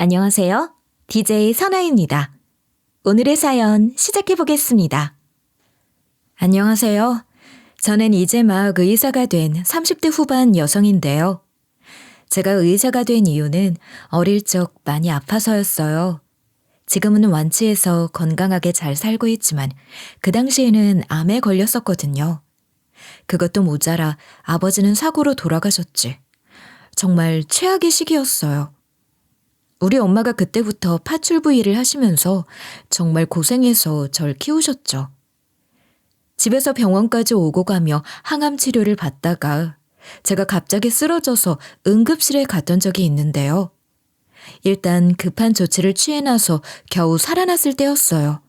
안녕하세요. DJ 선아입니다. 오늘의 사연 시작해 보겠습니다. 안녕하세요. 저는 이제 막 의사가 된 30대 후반 여성인데요. 제가 의사가 된 이유는 어릴 적 많이 아파서였어요. 지금은 완치해서 건강하게 잘 살고 있지만 그 당시에는 암에 걸렸었거든요. 그것도 모자라 아버지는 사고로 돌아가셨지. 정말 최악의 시기였어요. 우리 엄마가 그때부터 파출부 일을 하시면서 정말 고생해서 절 키우셨죠. 집에서 병원까지 오고 가며 항암 치료를 받다가 제가 갑자기 쓰러져서 응급실에 갔던 적이 있는데요. 일단 급한 조치를 취해 나서 겨우 살아났을 때였어요.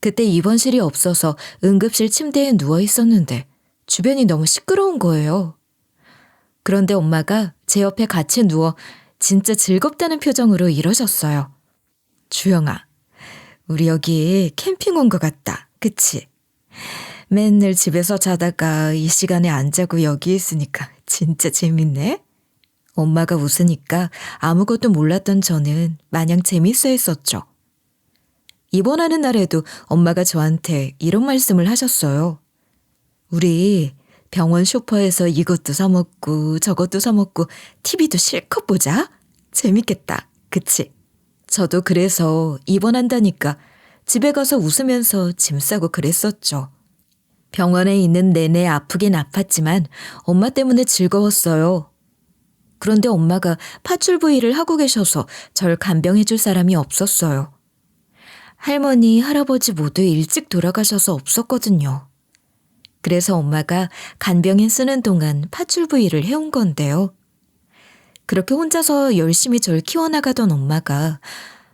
그때 입원실이 없어서 응급실 침대에 누워 있었는데 주변이 너무 시끄러운 거예요. 그런데 엄마가 제 옆에 같이 누워 진짜 즐겁다는 표정으로 이러셨어요. 주영아, 우리 여기 캠핑 온 것 같다. 그치? 맨날 집에서 자다가 이 시간에 안 자고 여기 있으니까 진짜 재밌네. 엄마가 웃으니까 아무것도 몰랐던 저는 마냥 재밌어 했었죠. 입원하는 날에도 엄마가 저한테 이런 말씀을 하셨어요. 우리 병원 쇼파에서 이것도 사 먹고 저것도 사 먹고 TV도 실컷 보자. 재밌겠다. 그치? 저도 그래서 입원한다니까 집에 가서 웃으면서 짐 싸고 그랬었죠. 병원에 있는 내내 아프긴 아팠지만 엄마 때문에 즐거웠어요. 그런데 엄마가 파출부 일을 하고 계셔서 절 간병해 줄 사람이 없었어요. 할머니, 할아버지 모두 일찍 돌아가셔서 없었거든요. 그래서 엄마가 간병인 쓰는 동안 파출부 일을 해온 건데요. 그렇게 혼자서 열심히 절 키워나가던 엄마가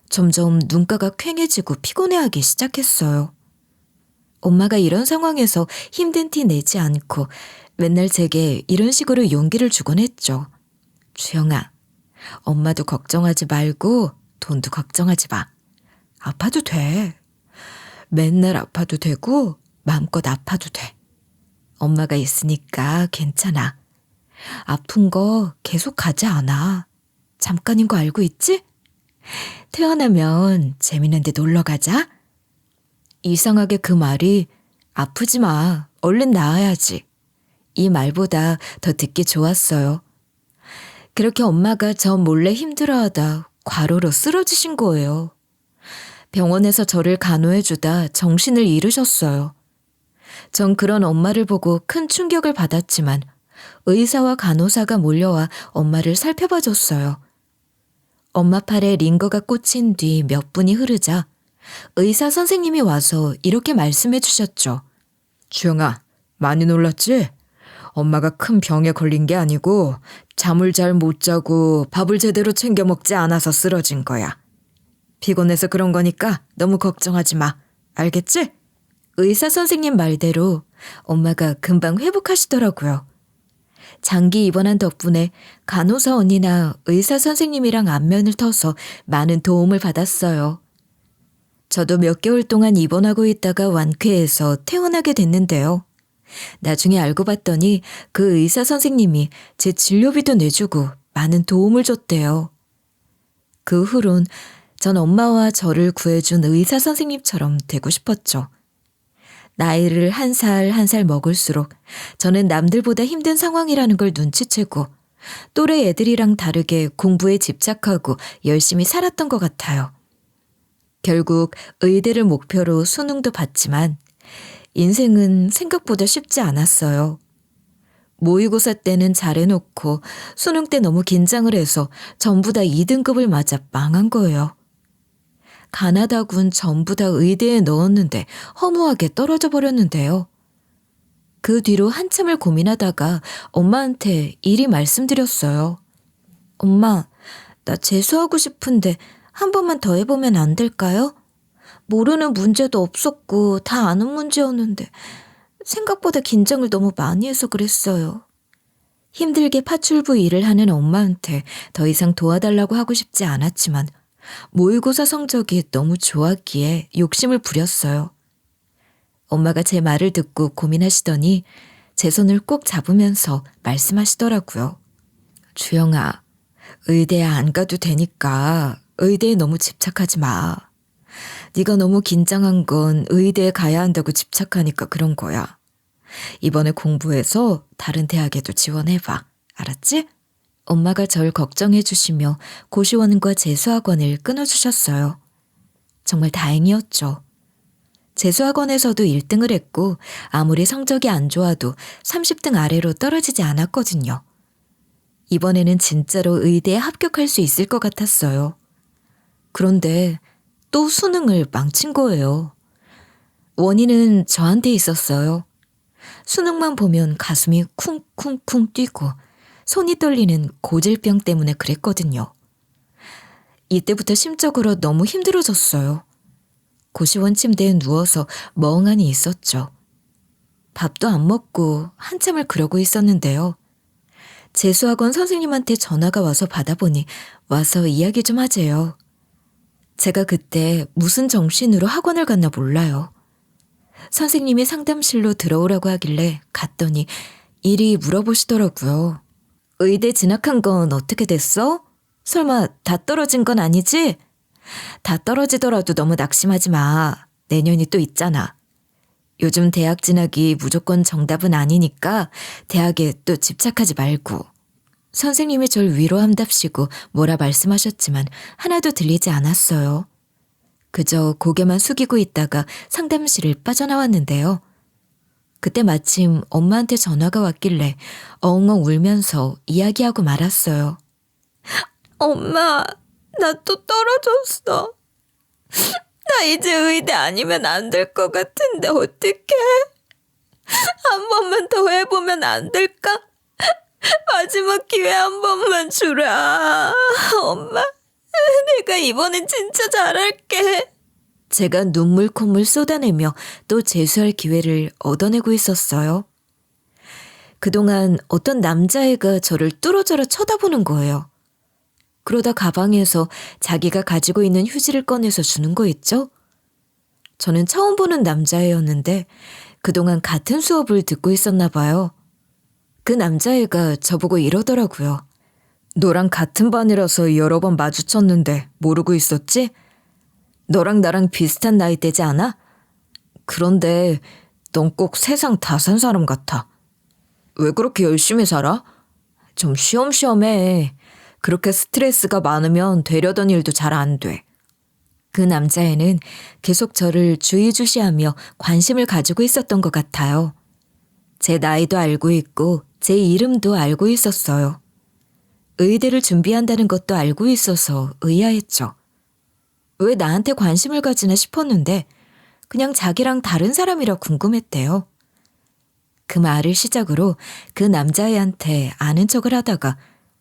점점 눈가가 퀭해지고 피곤해하기 시작했어요. 엄마가 이런 상황에서 힘든 티 내지 않고 맨날 제게 이런 식으로 용기를 주곤 했죠. 주영아, 엄마도 걱정하지 말고 돈도 걱정하지 마. 아파도 돼. 맨날 아파도 되고 마음껏 아파도 돼. 엄마가 있으니까 괜찮아. 아픈 거 계속 가지 않아. 잠깐인 거 알고 있지? 태어나면 재밌는 데 놀러 가자. 이상하게 그 말이 아프지 마. 얼른 나아야지. 이 말보다 더 듣기 좋았어요. 그렇게 엄마가 저 몰래 힘들어하다 과로로 쓰러지신 거예요. 병원에서 저를 간호해주다 정신을 잃으셨어요. 전 그런 엄마를 보고 큰 충격을 받았지만 의사와 간호사가 몰려와 엄마를 살펴봐줬어요. 엄마 팔에 링거가 꽂힌 뒤 몇 분이 흐르자 의사 선생님이 와서 이렇게 말씀해 주셨죠. 주영아, 많이 놀랐지? 엄마가 큰 병에 걸린 게 아니고 잠을 잘 못 자고 밥을 제대로 챙겨 먹지 않아서 쓰러진 거야. 피곤해서 그런 거니까 너무 걱정하지 마. 알겠지? 의사 선생님 말대로 엄마가 금방 회복하시더라고요. 장기 입원한 덕분에 간호사 언니나 의사 선생님이랑 안면을 터서 많은 도움을 받았어요. 저도 몇 개월 동안 입원하고 있다가 완쾌해서 퇴원하게 됐는데요. 나중에 알고 봤더니 그 의사 선생님이 제 진료비도 내주고 많은 도움을 줬대요. 그 후론 전 엄마와 저를 구해준 의사 선생님처럼 되고 싶었죠. 나이를 한 살 한 살 먹을수록 저는 남들보다 힘든 상황이라는 걸 눈치채고 또래 애들이랑 다르게 공부에 집착하고 열심히 살았던 것 같아요. 결국 의대를 목표로 수능도 봤지만 인생은 생각보다 쉽지 않았어요. 모의고사 때는 잘해놓고 수능 때 너무 긴장을 해서 전부 다 2등급을 맞아 망한 거예요. 가나다군 전부 다 의대에 넣었는데 허무하게 떨어져 버렸는데요. 그 뒤로 한참을 고민하다가 엄마한테 이리 말씀드렸어요. 엄마, 나 재수하고 싶은데 한 번만 더 해보면 안 될까요? 모르는 문제도 없었고 다 아는 문제였는데 생각보다 긴장을 너무 많이 해서 그랬어요. 힘들게 파출부 일을 하는 엄마한테 더 이상 도와달라고 하고 싶지 않았지만 모의고사 성적이 너무 좋았기에 욕심을 부렸어요. 엄마가 제 말을 듣고 고민하시더니 제 손을 꼭 잡으면서 말씀하시더라고요. 주영아, 의대에 안 가도 되니까 의대에 너무 집착하지 마. 네가 너무 긴장한 건 의대에 가야 한다고 집착하니까 그런 거야. 이번에 공부해서 다른 대학에도 지원해봐. 알았지? 엄마가 절 걱정해 주시며 고시원과 재수학원을 끊어주셨어요. 정말 다행이었죠. 재수학원에서도 1등을 했고 아무리 성적이 안 좋아도 30등 아래로 떨어지지 않았거든요. 이번에는 진짜로 의대에 합격할 수 있을 것 같았어요. 그런데 또 수능을 망친 거예요. 원인은 저한테 있었어요. 수능만 보면 가슴이 쿵쿵쿵 뛰고 손이 떨리는 고질병 때문에 그랬거든요. 이때부터 심적으로 너무 힘들어졌어요. 고시원 침대에 누워서 멍하니 있었죠. 밥도 안 먹고 한참을 그러고 있었는데요. 재수학원 선생님한테 전화가 와서 받아보니 와서 이야기 좀 하재요. 제가 그때 무슨 정신으로 학원을 갔나 몰라요. 선생님이 상담실로 들어오라고 하길래 갔더니 이리 물어보시더라고요. 의대 진학한 건 어떻게 됐어? 설마 다 떨어진 건 아니지? 다 떨어지더라도 너무 낙심하지 마. 내년이 또 있잖아. 요즘 대학 진학이 무조건 정답은 아니니까 대학에 또 집착하지 말고. 선생님이 절 위로한답시고 뭐라 말씀하셨지만 하나도 들리지 않았어요. 그저 고개만 숙이고 있다가 상담실을 빠져나왔는데요. 그때 마침 엄마한테 전화가 왔길래 엉엉 울면서 이야기하고 말았어요. 엄마, 나 또 떨어졌어. 나 이제 의대 아니면 안 될 것 같은데 어떡해? 한 번만 더 해보면 안 될까? 마지막 기회 한 번만 주라. 엄마, 내가 이번엔 진짜 잘할게. 제가 눈물 콧물 쏟아내며 또 재수할 기회를 얻어내고 있었어요. 그동안 어떤 남자애가 저를 뚫어져라 쳐다보는 거예요. 그러다 가방에서 자기가 가지고 있는 휴지를 꺼내서 주는 거 있죠? 저는 처음 보는 남자애였는데 그동안 같은 수업을 듣고 있었나 봐요. 그 남자애가 저보고 이러더라고요. 너랑 같은 반이라서 여러 번 마주쳤는데 모르고 있었지? 너랑 나랑 비슷한 나이대지 않아? 그런데 넌 꼭 세상 다 산 사람 같아. 왜 그렇게 열심히 살아? 좀 쉬엄쉬엄해. 그렇게 스트레스가 많으면 되려던 일도 잘 안 돼. 그 남자애는 계속 저를 주의주시하며 관심을 가지고 있었던 것 같아요. 제 나이도 알고 있고 제 이름도 알고 있었어요. 의대를 준비한다는 것도 알고 있어서 의아했죠. 왜 나한테 관심을 가지나 싶었는데 그냥 자기랑 다른 사람이라 궁금했대요. 그 말을 시작으로 그 남자애한테 아는 척을 하다가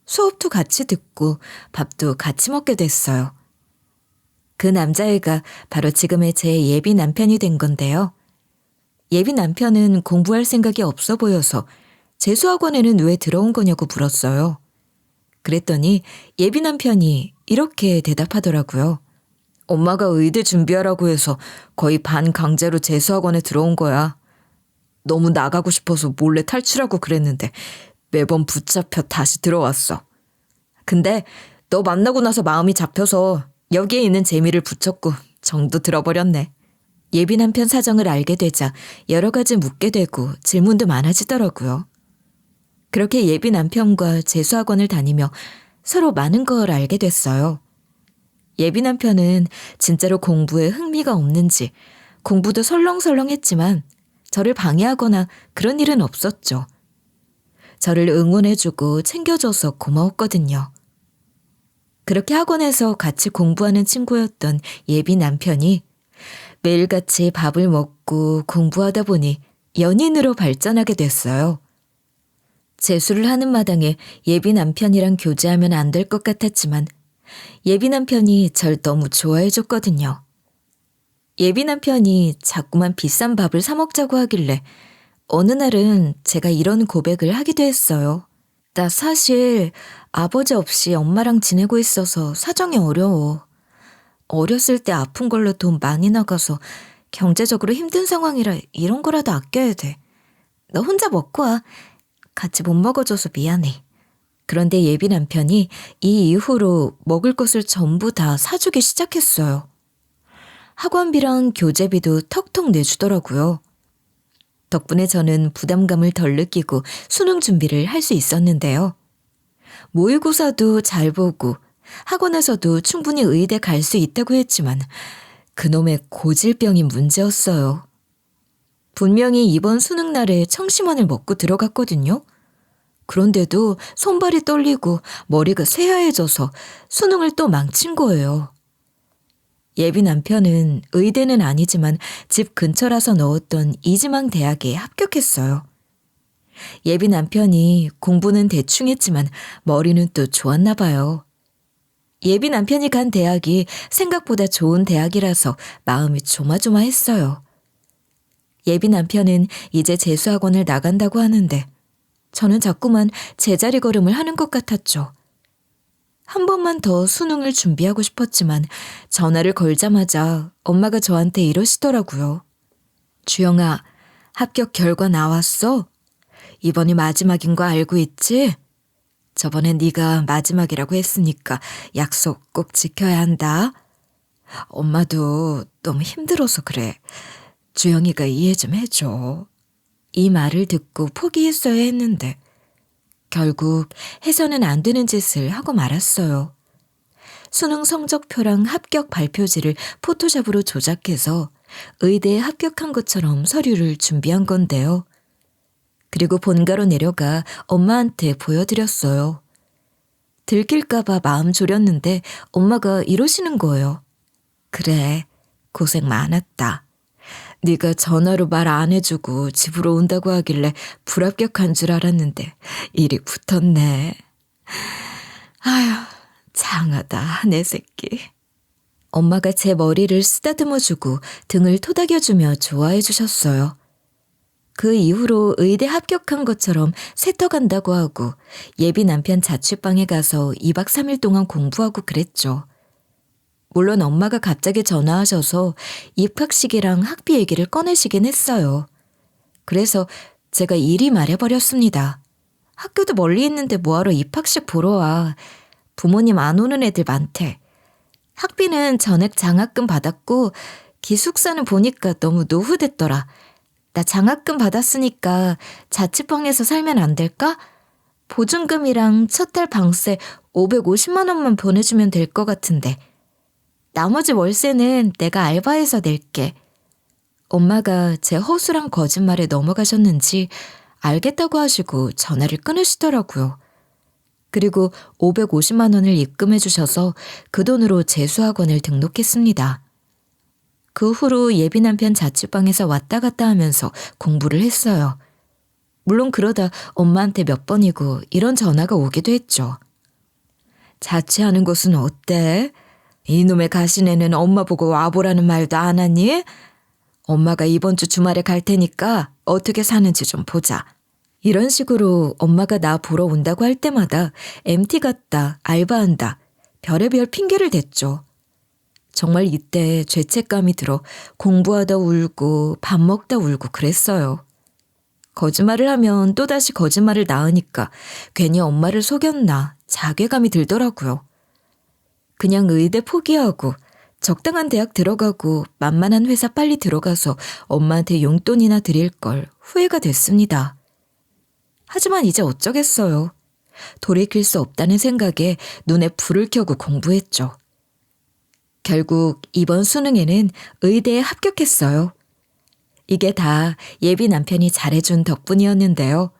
수업도 같이 듣고 밥도 같이 먹게 됐어요. 그 남자애가 바로 지금의 제 예비 남편이 된 건데요. 예비 남편은 공부할 생각이 없어 보여서 재수학원에는 왜 들어온 거냐고 물었어요. 그랬더니 예비 남편이 이렇게 대답하더라고요. 엄마가 의대 준비하라고 해서 거의 반강제로 재수학원에 들어온 거야. 너무 나가고 싶어서 몰래 탈출하고 그랬는데 매번 붙잡혀 다시 들어왔어. 근데 너 만나고 나서 마음이 잡혀서 여기에 있는 재미를 붙였고 정도 들어버렸네. 예비 남편 사정을 알게 되자 여러 가지 묻게 되고 질문도 많아지더라고요. 그렇게 예비 남편과 재수학원을 다니며 서로 많은 걸 알게 됐어요. 예비 남편은 진짜로 공부에 흥미가 없는지 공부도 설렁설렁했지만 저를 방해하거나 그런 일은 없었죠. 저를 응원해주고 챙겨줘서 고마웠거든요. 그렇게 학원에서 같이 공부하는 친구였던 예비 남편이 매일같이 밥을 먹고 공부하다 보니 연인으로 발전하게 됐어요. 재수를 하는 마당에 예비 남편이랑 교제하면 안 될 것 같았지만 예비 남편이 절 너무 좋아해줬거든요. 예비 남편이 자꾸만 비싼 밥을 사 먹자고 하길래 어느 날은 제가 이런 고백을 하기도 했어요. 나 사실 아버지 없이 엄마랑 지내고 있어서 사정이 어려워. 어렸을 때 아픈 걸로 돈 많이 나가서 경제적으로 힘든 상황이라 이런 거라도 아껴야 돼. 너 혼자 먹고 와. 같이 못 먹어줘서 미안해. 그런데 예비 남편이 이 이후로 먹을 것을 전부 다 사주기 시작했어요. 학원비랑 교재비도 턱턱 내주더라고요. 덕분에 저는 부담감을 덜 느끼고 수능 준비를 할 수 있었는데요. 모의고사도 잘 보고 학원에서도 충분히 의대 갈 수 있다고 했지만 그놈의 고질병이 문제였어요. 분명히 이번 수능 날에 청심환을 먹고 들어갔거든요. 그런데도 손발이 떨리고 머리가 쇠하해져서 수능을 또 망친 거예요. 예비 남편은 의대는 아니지만 집 근처라서 넣었던 이지망 대학에 합격했어요. 예비 남편이 공부는 대충 했지만 머리는 또 좋았나 봐요. 예비 남편이 간 대학이 생각보다 좋은 대학이라서 마음이 조마조마했어요. 예비 남편은 이제 재수학원을 나간다고 하는데 저는 자꾸만 제자리 걸음을 하는 것 같았죠. 한 번만 더 수능을 준비하고 싶었지만 전화를 걸자마자 엄마가 저한테 이러시더라고요. 주영아, 합격 결과 나왔어? 이번이 마지막인 거 알고 있지? 저번엔 네가 마지막이라고 했으니까 약속 꼭 지켜야 한다. 엄마도 너무 힘들어서 그래. 주영이가 이해 좀 해줘. 이 말을 듣고 포기했어야 했는데 결국 해서는 안 되는 짓을 하고 말았어요. 수능 성적표랑 합격 발표지를 포토샵으로 조작해서 의대에 합격한 것처럼 서류를 준비한 건데요. 그리고 본가로 내려가 엄마한테 보여드렸어요. 들킬까봐 마음 졸였는데 엄마가 이러시는 거예요. 그래, 고생 많았다. 네가 전화로 말 안 해주고 집으로 온다고 하길래 불합격한 줄 알았는데 일이 붙었네. 아휴, 장하다 내 새끼. 엄마가 제 머리를 쓰다듬어주고 등을 토닥여주며 좋아해 주셨어요. 그 이후로 의대 합격한 것처럼 세터간다고 하고 예비 남편 자취방에 가서 2박 3일 동안 공부하고 그랬죠. 물론 엄마가 갑자기 전화하셔서 입학식이랑 학비 얘기를 꺼내시긴 했어요. 그래서 제가 이리 말해버렸습니다. 학교도 멀리 있는데 뭐하러 입학식 보러 와. 부모님 안 오는 애들 많대. 학비는 전액 장학금 받았고 기숙사는 보니까 너무 노후됐더라. 나 장학금 받았으니까 자취방에서 살면 안 될까? 보증금이랑 첫 달 방세 550만 원만 보내주면 될 것 같은데. 나머지 월세는 내가 알바해서 낼게. 엄마가 제 허술한 거짓말에 넘어가셨는지 알겠다고 하시고 전화를 끊으시더라고요. 그리고 550만 원을 입금해 주셔서 그 돈으로 재수학원을 등록했습니다. 그 후로 예비 남편 자취방에서 왔다 갔다 하면서 공부를 했어요. 물론 그러다 엄마한테 몇 번이고 이런 전화가 오기도 했죠. 자취하는 곳은 어때? 이놈의 가시네는 엄마 보고 와보라는 말도 안 하니? 엄마가 이번 주 주말에 갈 테니까 어떻게 사는지 좀 보자. 이런 식으로 엄마가 나 보러 온다고 할 때마다 MT 갔다, 알바한다, 별의별 핑계를 댔죠. 정말 이때 죄책감이 들어 공부하다 울고 밥 먹다 울고 그랬어요. 거짓말을 하면 또다시 거짓말을 낳으니까 괜히 엄마를 속였나 자괴감이 들더라고요. 그냥 의대 포기하고 적당한 대학 들어가고 만만한 회사 빨리 들어가서 엄마한테 용돈이나 드릴 걸 후회가 됐습니다. 하지만 이제 어쩌겠어요. 돌이킬 수 없다는 생각에 눈에 불을 켜고 공부했죠. 결국 이번 수능에는 의대에 합격했어요. 이게 다 예비 남편이 잘해준 덕분이었는데요.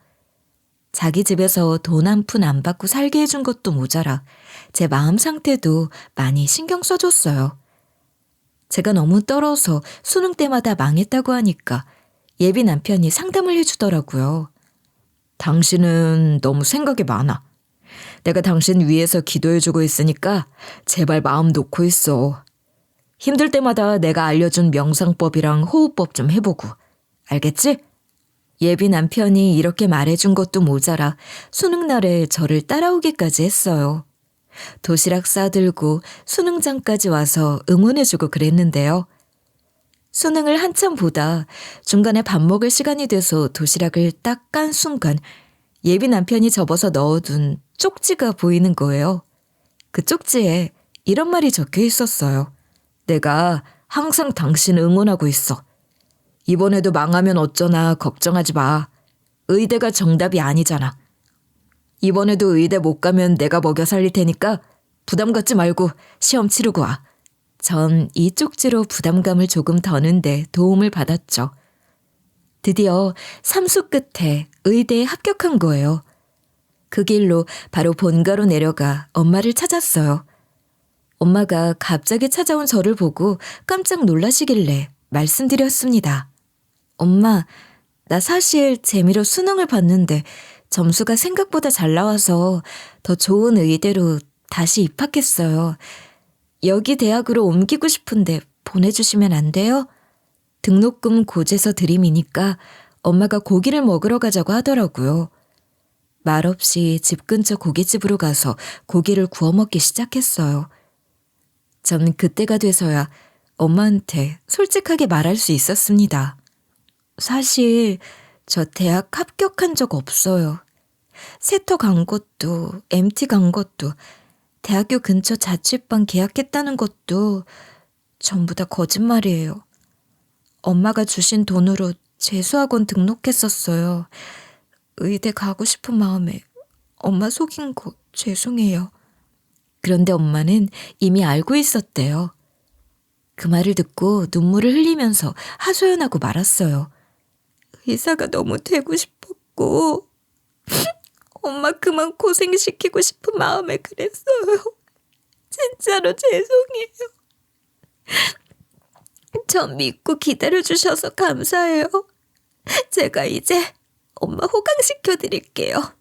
자기 집에서 돈 한 푼 안 받고 살게 해준 것도 모자라 제 마음 상태도 많이 신경 써줬어요. 제가 너무 떨어서 수능 때마다 망했다고 하니까 예비 남편이 상담을 해주더라고요. 당신은 너무 생각이 많아. 내가 당신 위해서 기도해주고 있으니까 제발 마음 놓고 있어. 힘들 때마다 내가 알려준 명상법이랑 호흡법 좀 해보고. 알겠지? 예비 남편이 이렇게 말해준 것도 모자라 수능 날에 저를 따라오기까지 했어요. 도시락 싸들고 수능장까지 와서 응원해주고 그랬는데요. 수능을 한참 보다 중간에 밥 먹을 시간이 돼서 도시락을 딱 깐 순간 예비 남편이 접어서 넣어둔 쪽지가 보이는 거예요. 그 쪽지에 이런 말이 적혀 있었어요. 내가 항상 당신 응원하고 있어. 이번에도 망하면 어쩌나 걱정하지 마. 의대가 정답이 아니잖아. 이번에도 의대 못 가면 내가 먹여 살릴 테니까 부담 갖지 말고 시험 치르고 와. 전 이 쪽지로 부담감을 조금 더는데 도움을 받았죠. 드디어 삼수 끝에 의대에 합격한 거예요. 그 길로 바로 본가로 내려가 엄마를 찾았어요. 엄마가 갑자기 찾아온 저를 보고 깜짝 놀라시길래 말씀드렸습니다. 엄마, 나 사실 재미로 수능을 봤는데 점수가 생각보다 잘 나와서 더 좋은 의대로 다시 입학했어요. 여기 대학으로 옮기고 싶은데 보내주시면 안 돼요? 등록금 고제서 드림이니까 엄마가 고기를 먹으러 가자고 하더라고요. 말없이 집 근처 고깃집으로 가서 고기를 구워 먹기 시작했어요. 전 그때가 돼서야 엄마한테 솔직하게 말할 수 있었습니다. 사실 저 대학 합격한 적 없어요. 세터 간 것도 MT 간 것도 대학교 근처 자취방 계약했다는 것도 전부 다 거짓말이에요. 엄마가 주신 돈으로 재수학원 등록했었어요. 의대 가고 싶은 마음에 엄마 속인 거 죄송해요. 그런데 엄마는 이미 알고 있었대요. 그 말을 듣고 눈물을 흘리면서 하소연하고 말았어요. 의사가 너무 되고 싶었고 엄마 그만 고생시키고 싶은 마음에 그랬어요. 진짜로 죄송해요. 전 믿고 기다려주셔서 감사해요. 제가 이제 엄마 호강시켜드릴게요.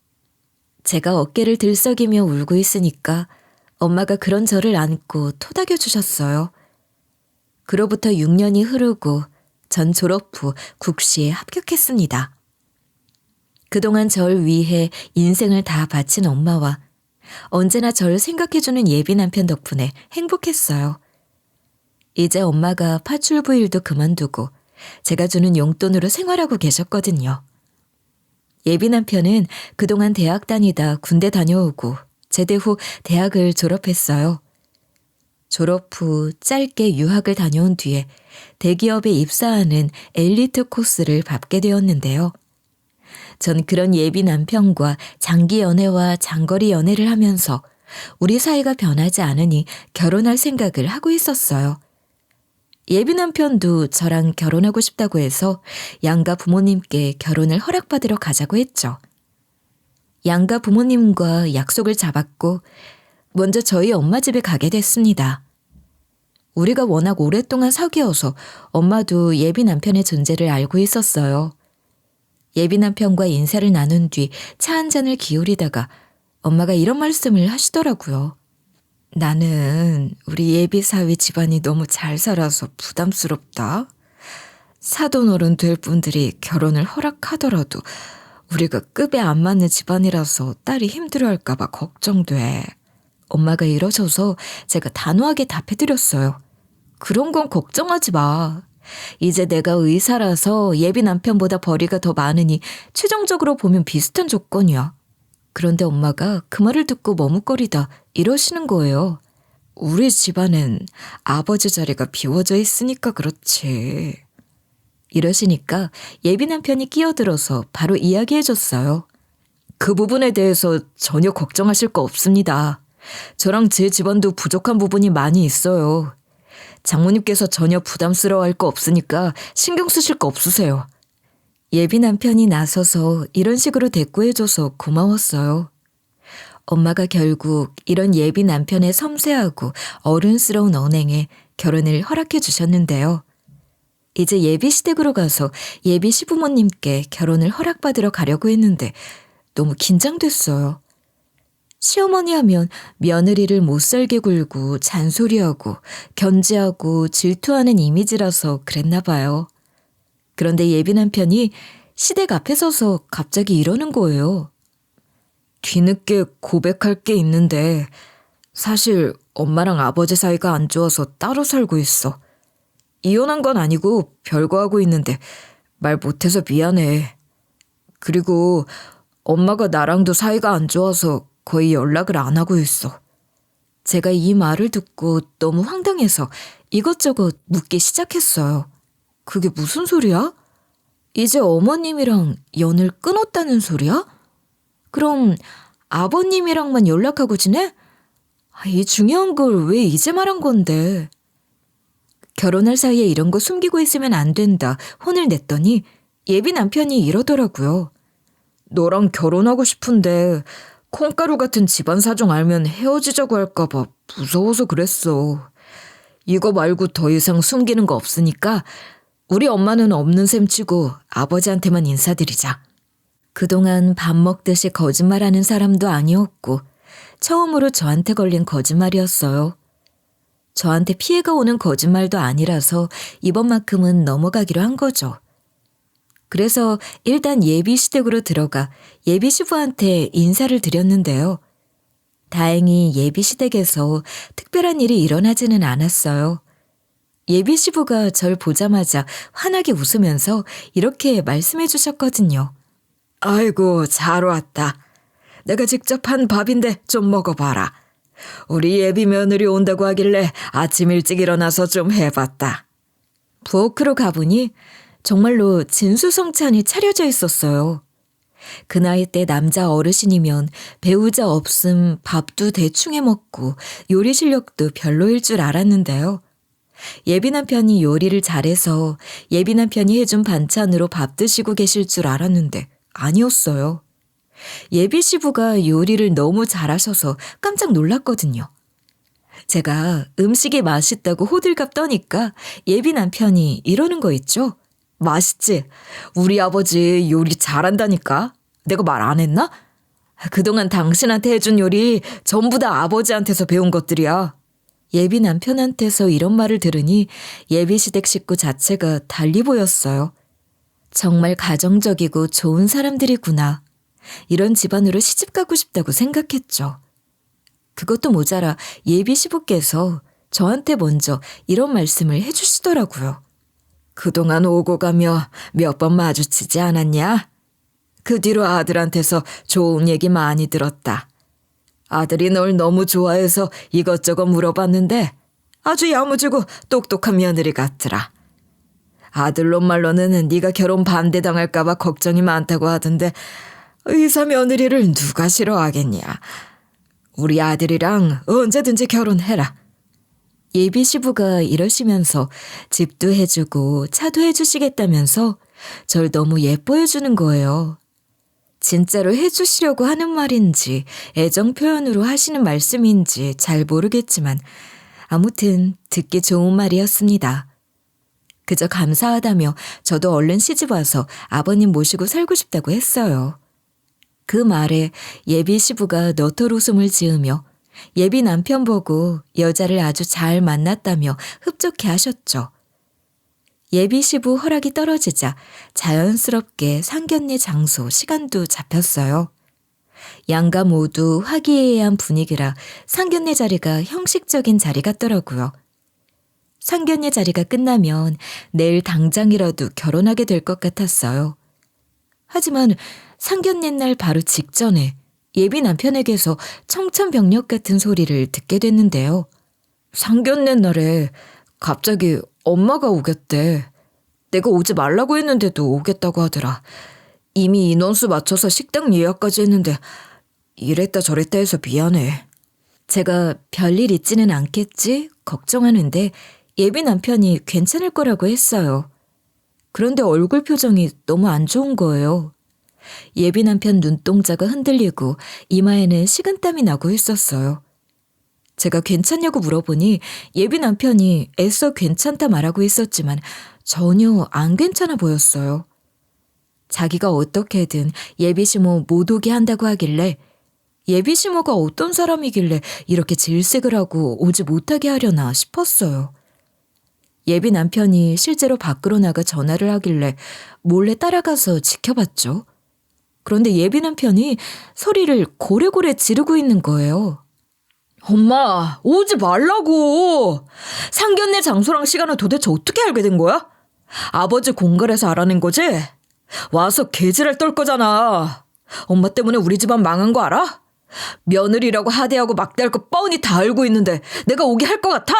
제가 어깨를 들썩이며 울고 있으니까 엄마가 그런 저를 안고 토닥여 주셨어요. 그로부터 6년이 흐르고 전 졸업 후 국시에 합격했습니다. 그동안 절 위해 인생을 다 바친 엄마와 언제나 절 생각해주는 예비 남편 덕분에 행복했어요. 이제 엄마가 파출부 일도 그만두고 제가 주는 용돈으로 생활하고 계셨거든요. 예비 남편은 그동안 대학 다니다 군대 다녀오고 제대 후 대학을 졸업했어요. 졸업 후 짧게 유학을 다녀온 뒤에 대기업에 입사하는 엘리트 코스를 밟게 되었는데요. 전 그런 예비 남편과 장기 연애와 장거리 연애를 하면서 우리 사이가 변하지 않으니 결혼할 생각을 하고 있었어요. 예비 남편도 저랑 결혼하고 싶다고 해서 양가 부모님께 결혼을 허락받으러 가자고 했죠. 양가 부모님과 약속을 잡았고 먼저 저희 엄마 집에 가게 됐습니다. 우리가 워낙 오랫동안 사귀어서 엄마도 예비 남편의 존재를 알고 있었어요. 예비 남편과 인사를 나눈 뒤 차 한 잔을 기울이다가 엄마가 이런 말씀을 하시더라고요. 나는 우리 예비 사위 집안이 너무 잘 살아서 부담스럽다. 사돈어른 될 분들이 결혼을 허락하더라도 우리가 급에 안 맞는 집안이라서 딸이 힘들어할까 봐 걱정돼. 엄마가 이러셔서 제가 단호하게 답해드렸어요. 그런 건 걱정하지 마. 이제 내가 의사라서 예비 남편보다 벌이가 더 많으니 최종적으로 보면 비슷한 조건이야. 그런데 엄마가 그 말을 듣고 머뭇거리다 이러시는 거예요. 우리 집안엔 아버지 자리가 비워져 있으니까 그렇지. 이러시니까 예비 남편이 끼어들어서 바로 이야기해줬어요. 그 부분에 대해서 전혀 걱정하실 거 없습니다. 저랑 제 집안도 부족한 부분이 많이 있어요. 장모님께서 전혀 부담스러워할 거 없으니까 신경 쓰실 거 없으세요. 예비 남편이 나서서 이런 식으로 대꾸해줘서 고마웠어요. 엄마가 결국 이런 예비 남편의 섬세하고 어른스러운 언행에 결혼을 허락해 주셨는데요. 이제 예비 시댁으로 가서 예비 시부모님께 결혼을 허락받으러 가려고 했는데 너무 긴장됐어요. 시어머니 하면 며느리를 못살게 굴고 잔소리하고 견제하고 질투하는 이미지라서 그랬나 봐요. 그런데 예비 남편이 시댁 앞에 서서 갑자기 이러는 거예요. 뒤늦게 고백할 게 있는데 사실 엄마랑 아버지 사이가 안 좋아서 따로 살고 있어. 이혼한 건 아니고 별거 하고 있는데 말 못해서 미안해. 그리고 엄마가 나랑도 사이가 안 좋아서 거의 연락을 안 하고 있어. 제가 이 말을 듣고 너무 황당해서 이것저것 묻기 시작했어요. 그게 무슨 소리야? 이제 어머님이랑 연을 끊었다는 소리야? 그럼 아버님이랑만 연락하고 지내? 이 중요한 걸 왜 이제 말한 건데? 결혼할 사이에 이런 거 숨기고 있으면 안 된다 혼을 냈더니 예비 남편이 이러더라고요. 너랑 결혼하고 싶은데 콩가루 같은 집안 사정 알면 헤어지자고 할까 봐 무서워서 그랬어. 이거 말고 더 이상 숨기는 거 없으니까 우리 엄마는 없는 셈 치고 아버지한테만 인사드리자. 그동안 밥 먹듯이 거짓말하는 사람도 아니었고 처음으로 저한테 걸린 거짓말이었어요. 저한테 피해가 오는 거짓말도 아니라서 이번만큼은 넘어가기로 한 거죠. 그래서 일단 예비 시댁으로 들어가 예비 시부한테 인사를 드렸는데요. 다행히 예비 시댁에서 특별한 일이 일어나지는 않았어요. 예비 시부가 절 보자마자 환하게 웃으면서 이렇게 말씀해 주셨거든요. 아이고, 잘 왔다. 내가 직접 한 밥인데 좀 먹어봐라. 우리 예비 며느리 온다고 하길래 아침 일찍 일어나서 좀 해봤다. 부엌으로 가보니 정말로 진수성찬이 차려져 있었어요. 그 나이 때 남자 어르신이면 배우자 없음 밥도 대충 해먹고 요리 실력도 별로일 줄 알았는데요. 예비 남편이 요리를 잘해서 예비 남편이 해준 반찬으로 밥 드시고 계실 줄 알았는데 아니었어요. 예비 시부가 요리를 너무 잘하셔서 깜짝 놀랐거든요. 제가 음식이 맛있다고 호들갑 떠니까 예비 남편이 이러는 거 있죠? 맛있지? 우리 아버지 요리 잘한다니까? 내가 말 안 했나? 그동안 당신한테 해준 요리 전부 다 아버지한테서 배운 것들이야. 예비 남편한테서 이런 말을 들으니 예비 시댁 식구 자체가 달리 보였어요. 정말 가정적이고 좋은 사람들이구나. 이런 집안으로 시집가고 싶다고 생각했죠. 그것도 모자라 예비 시부께서 저한테 먼저 이런 말씀을 해주시더라고요. 그동안 오고 가며 몇 번 마주치지 않았냐? 그 뒤로 아들한테서 좋은 얘기 많이 들었다. 아들이 널 너무 좋아해서 이것저것 물어봤는데 아주 야무지고 똑똑한 며느리 같더라. 아들놈 말로는 네가 결혼 반대당할까 봐 걱정이 많다고 하던데 의사 며느리를 누가 싫어하겠냐. 우리 아들이랑 언제든지 결혼해라. 예비 시부가 이러시면서 집도 해주고 차도 해주시겠다면서 절 너무 예뻐해 주는 거예요. 진짜로 해주시려고 하는 말인지 애정 표현으로 하시는 말씀인지 잘 모르겠지만 아무튼 듣기 좋은 말이었습니다. 그저 감사하다며 저도 얼른 시집와서 아버님 모시고 살고 싶다고 했어요. 그 말에 예비 시부가 너털 웃음을 지으며 예비 남편 보고 여자를 아주 잘 만났다며 흡족해 하셨죠. 예비 시부 허락이 떨어지자 자연스럽게 상견례 장소, 시간도 잡혔어요. 양가 모두 화기애애한 분위기라 상견례 자리가 형식적인 자리 같더라고요. 상견례 자리가 끝나면 내일 당장이라도 결혼하게 될 것 같았어요. 하지만 상견례 날 바로 직전에 예비 남편에게서 청천벽력 같은 소리를 듣게 됐는데요. 상견례 날에 갑자기 엄마가 오겠대. 내가 오지 말라고 했는데도 오겠다고 하더라. 이미 인원수 맞춰서 식당 예약까지 했는데 이랬다 저랬다 해서 미안해. 제가 별일 있지는 않겠지 걱정하는데 예비 남편이 괜찮을 거라고 했어요. 그런데 얼굴 표정이 너무 안 좋은 거예요. 예비 남편 눈동자가 흔들리고 이마에는 식은땀이 나고 있었어요. 제가 괜찮냐고 물어보니 예비 남편이 애써 괜찮다 말하고 있었지만 전혀 안 괜찮아 보였어요. 자기가 어떻게든 예비 시모 못 오게 한다고 하길래 예비 시모가 어떤 사람이길래 이렇게 질색을 하고 오지 못하게 하려나 싶었어요. 예비 남편이 실제로 밖으로 나가 전화를 하길래 몰래 따라가서 지켜봤죠. 그런데 예비 남편이 소리를 고래고래 지르고 있는 거예요. 엄마, 오지 말라고! 상견례 장소랑 시간을 도대체 어떻게 알게 된 거야? 아버지 공갈에서 알아낸 거지? 와서 개지랄 떨 거잖아. 엄마 때문에 우리 집안 망한 거 알아? 며느리라고 하대하고 막대할 거 뻔히 다 알고 있는데 내가 오게 할 것 같아?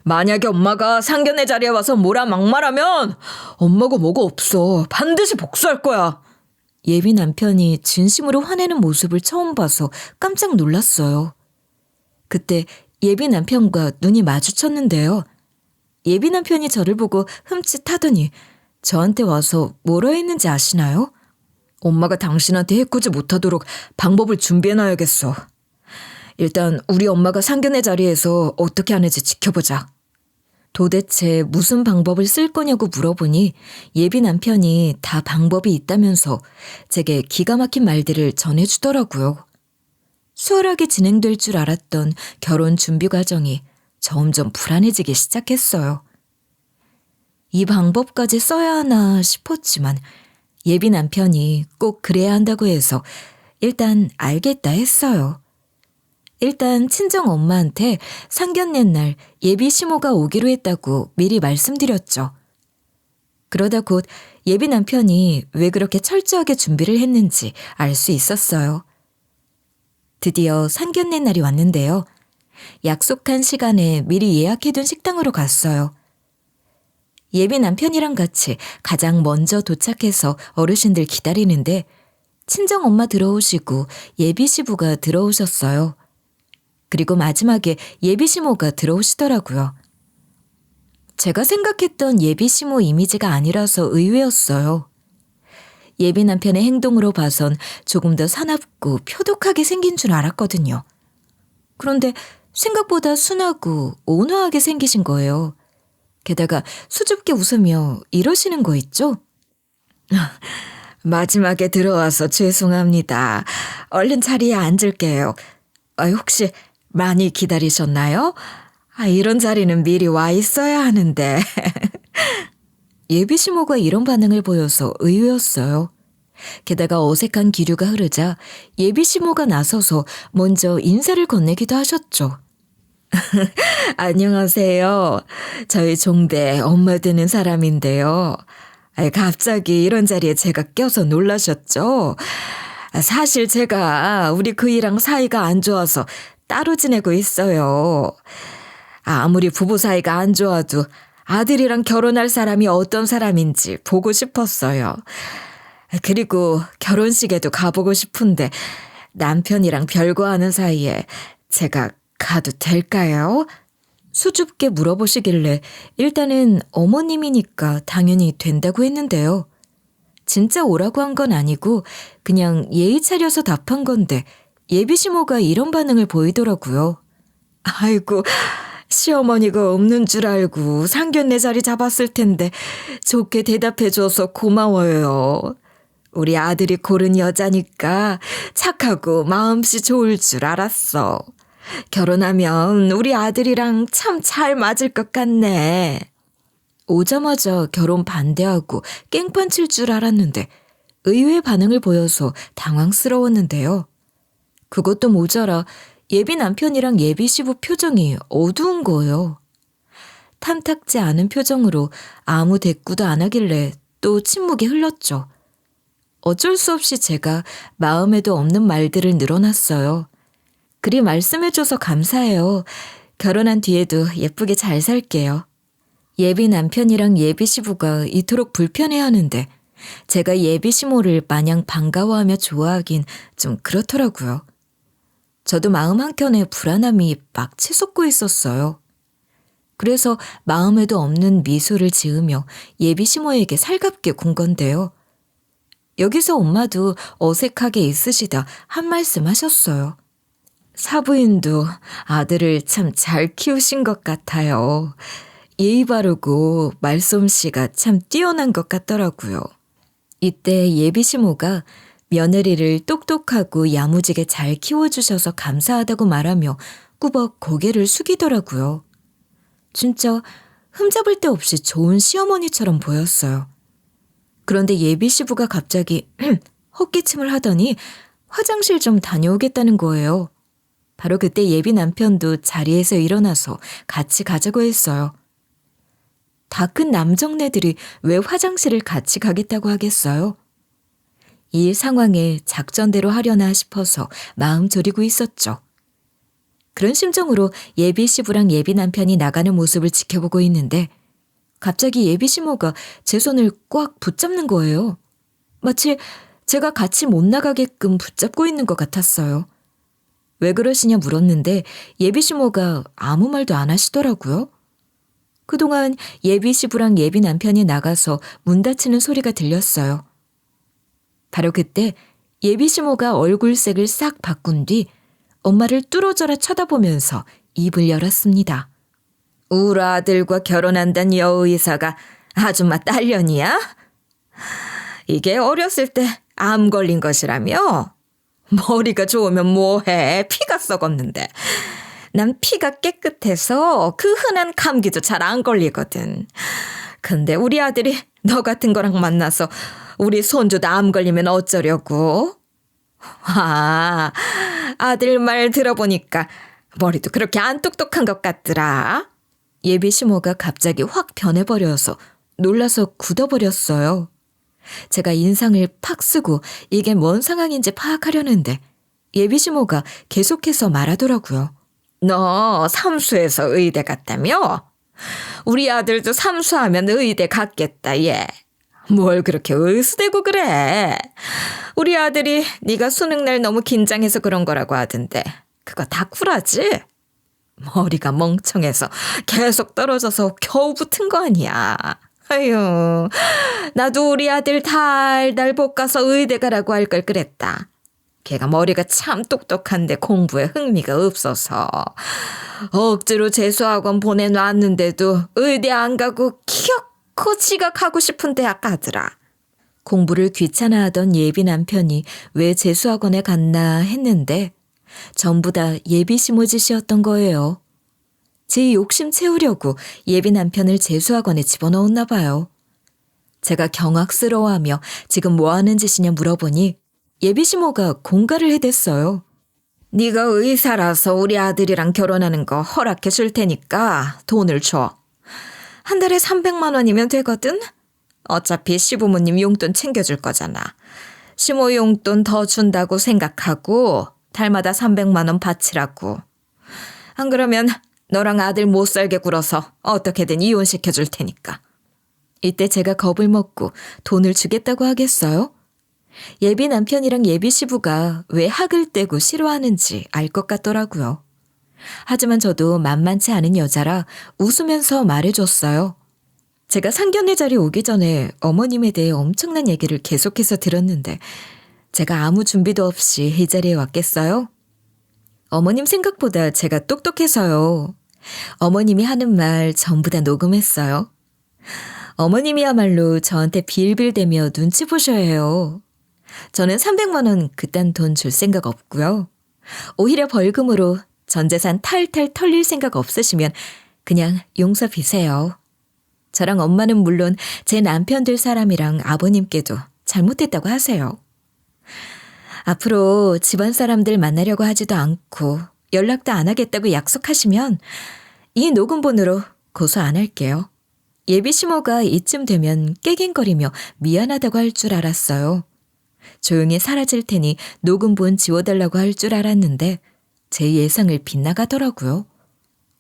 만약에 엄마가 상견례 자리에 와서 뭐라 막말하면 엄마가 뭐가 없어. 반드시 복수할 거야. 예비 남편이 진심으로 화내는 모습을 처음 봐서 깜짝 놀랐어요. 그때 예비 남편과 눈이 마주쳤는데요. 예비 남편이 저를 보고 흠칫하더니 저한테 와서 뭐라 했는지 아시나요? 엄마가 당신한테 해코지 못하도록 방법을 준비해놔야겠어. 일단 우리 엄마가 상견례 자리에서 어떻게 하는지 지켜보자. 도대체 무슨 방법을 쓸 거냐고 물어보니 예비 남편이 다 방법이 있다면서 제게 기가 막힌 말들을 전해주더라고요. 수월하게 진행될 줄 알았던 결혼 준비 과정이 점점 불안해지기 시작했어요. 이 방법까지 써야 하나 싶었지만 예비 남편이 꼭 그래야 한다고 해서 일단 알겠다 했어요. 일단 친정 엄마한테 상견례 날 예비 시모가 오기로 했다고 미리 말씀드렸죠. 그러다 곧 예비 남편이 왜 그렇게 철저하게 준비를 했는지 알 수 있었어요. 드디어 상견례 날이 왔는데요. 약속한 시간에 미리 예약해둔 식당으로 갔어요. 예비 남편이랑 같이 가장 먼저 도착해서 어르신들 기다리는데 친정엄마 들어오시고 예비 시부가 들어오셨어요. 그리고 마지막에 예비 시모가 들어오시더라고요. 제가 생각했던 예비 시모 이미지가 아니라서 의외였어요. 예비 남편의 행동으로 봐선 조금 더 사납고 표독하게 생긴 줄 알았거든요. 그런데 생각보다 순하고 온화하게 생기신 거예요. 게다가 수줍게 웃으며 이러시는 거 있죠? 마지막에 들어와서 죄송합니다. 얼른 자리에 앉을게요. 혹시 많이 기다리셨나요? 이런 자리는 미리 와 있어야 하는데. 예비 시모가 이런 반응을 보여서 의외였어요. 게다가 어색한 기류가 흐르자 예비 시모가 나서서 먼저 인사를 건네기도 하셨죠. 안녕하세요. 저희 종대 엄마 되는 사람인데요. 갑자기 이런 자리에 제가 껴서 놀라셨죠? 사실 제가 우리 그이랑 사이가 안 좋아서 따로 지내고 있어요. 아무리 부부 사이가 안 좋아도 아들이랑 결혼할 사람이 어떤 사람인지 보고 싶었어요. 그리고 결혼식에도 가보고 싶은데 남편이랑 별거하는 사이에 제가 가도 될까요? 수줍게 물어보시길래 일단은 어머님이니까 당연히 된다고 했는데요. 진짜 오라고 한 건 아니고 그냥 예의 차려서 답한 건데 예비 시모가 이런 반응을 보이더라고요. 아이고, 시어머니가 없는 줄 알고 상견례 자리 잡았을 텐데 좋게 대답해줘서 고마워요. 우리 아들이 고른 여자니까 착하고 마음씨 좋을 줄 알았어. 결혼하면 우리 아들이랑 참 잘 맞을 것 같네. 오자마자 결혼 반대하고 깽판 칠 줄 알았는데 의외의 반응을 보여서 당황스러웠는데요. 그것도 모자라 예비 남편이랑 예비 시부 표정이 어두운 거예요. 탐탁지 않은 표정으로 아무 대꾸도 안 하길래 또 침묵이 흘렀죠. 어쩔 수 없이 제가 마음에도 없는 말들을 늘어놨어요. 그리 말씀해줘서 감사해요. 결혼한 뒤에도 예쁘게 잘 살게요. 예비 남편이랑 예비 시부가 이토록 불편해하는데 제가 예비 시모를 마냥 반가워하며 좋아하긴 좀 그렇더라고요. 저도 마음 한켠에 불안함이 막 치솟고 있었어요. 그래서 마음에도 없는 미소를 지으며 예비 시모에게 살갑게 군 건데요. 여기서 엄마도 어색하게 있으시다 한 말씀 하셨어요. 사부인도 아들을 참 잘 키우신 것 같아요. 예의 바르고 말솜씨가 참 뛰어난 것 같더라고요. 이때 예비 시모가 며느리를 똑똑하고 야무지게 잘 키워주셔서 감사하다고 말하며 꾸벅 고개를 숙이더라고요. 진짜 흠잡을 데 없이 좋은 시어머니처럼 보였어요. 그런데 예비 시부가 갑자기 헛기침을 하더니 화장실 좀 다녀오겠다는 거예요. 바로 그때 예비 남편도 자리에서 일어나서 같이 가자고 했어요. 다 큰 남정네들이 왜 화장실을 같이 가겠다고 하겠어요? 이 상황에 작전대로 하려나 싶어서 마음 졸이고 있었죠. 그런 심정으로 예비 시부랑 예비 남편이 나가는 모습을 지켜보고 있는데 갑자기 예비 시모가 제 손을 꽉 붙잡는 거예요. 마치 제가 같이 못 나가게끔 붙잡고 있는 것 같았어요. 왜 그러시냐 물었는데 예비 시모가 아무 말도 안 하시더라고요. 그동안 예비 시부랑 예비 남편이 나가서 문 닫히는 소리가 들렸어요. 바로 그때 예비 시모가 얼굴색을 싹 바꾼 뒤 엄마를 뚫어져라 쳐다보면서 입을 열었습니다. 우리 아들과 결혼한다는 여의사가 아줌마 딸년이야? 이게 어렸을 때 암 걸린 것이라며? 머리가 좋으면 뭐해? 피가 썩었는데. 난 피가 깨끗해서 그 흔한 감기도 잘 안 걸리거든. 근데 우리 아들이 너 같은 거랑 만나서 우리 손주도 암 걸리면 어쩌려고? 아, 아들 말 들어보니까 머리도 그렇게 안 똑똑한 것 같더라. 예비 시모가 갑자기 확 변해버려서 놀라서 굳어버렸어요. 제가 인상을 팍 쓰고 이게 뭔 상황인지 파악하려는데 예비 시모가 계속해서 말하더라고요. 너 삼수해서 의대 갔다며? 우리 아들도 삼수하면 의대 갔겠다 얘. 뭘 그렇게 의수대고 그래. 우리 아들이 네가 수능날 너무 긴장해서 그런 거라고 하던데 그거 다 쿨하지? 머리가 멍청해서 계속 떨어져서 겨우 붙은 거 아니야. 아유, 나도 우리 아들 달달 볶아서 의대 가라고 할 걸 그랬다. 걔가 머리가 참 똑똑한데 공부에 흥미가 없어서 억지로 재수학원 보내놨는데도 의대 안 가고 기어코 지가 가고 싶은 대학 가더라. 공부를 귀찮아하던 예비 남편이 왜 재수학원에 갔나 했는데 전부 다 예비 시모짓이었던 거예요. 제 욕심 채우려고 예비 남편을 재수학원에 집어넣었나 봐요. 제가 경악스러워하며 지금 뭐 하는 짓이냐 물어보니 예비 시모가 공갈을 해댔어요. 네가 의사라서 우리 아들이랑 결혼하는 거 허락해 줄 테니까 돈을 줘. 한 달에 300만 원이면 되거든? 어차피 시부모님 용돈 챙겨줄 거잖아. 시모 용돈 더 준다고 생각하고 달마다 300만 원 바치라고. 안 그러면 너랑 아들 못 살게 굴어서 어떻게든 이혼시켜 줄 테니까. 이때 제가 겁을 먹고 돈을 주겠다고 하겠어요? 예비 남편이랑 예비 시부가 왜 학을 떼고 싫어하는지 알 것 같더라고요. 하지만 저도 만만치 않은 여자라 웃으면서 말해줬어요. 제가 상견례 자리 오기 전에 어머님에 대해 엄청난 얘기를 계속해서 들었는데 제가 아무 준비도 없이 이 자리에 왔겠어요? 어머님 생각보다 제가 똑똑해서요. 어머님이 하는 말 전부 다 녹음했어요. 어머님이야말로 저한테 빌빌대며 눈치 보셔야 해요. 저는 300만 원 그딴 돈 줄 생각 없고요. 오히려 벌금으로 전 재산 탈탈 털릴 생각 없으시면 그냥 용서 비세요. 저랑 엄마는 물론 제 남편 될 사람이랑 아버님께도 잘못했다고 하세요. 앞으로 집안 사람들 만나려고 하지도 않고 연락도 안 하겠다고 약속하시면 이 녹음본으로 고소 안 할게요. 예비 시모가 이쯤 되면 깨갱거리며 미안하다고 할 줄 알았어요. 조용히 사라질 테니 녹음본 지워달라고 할 줄 알았는데 제 예상을 빗나가더라고요.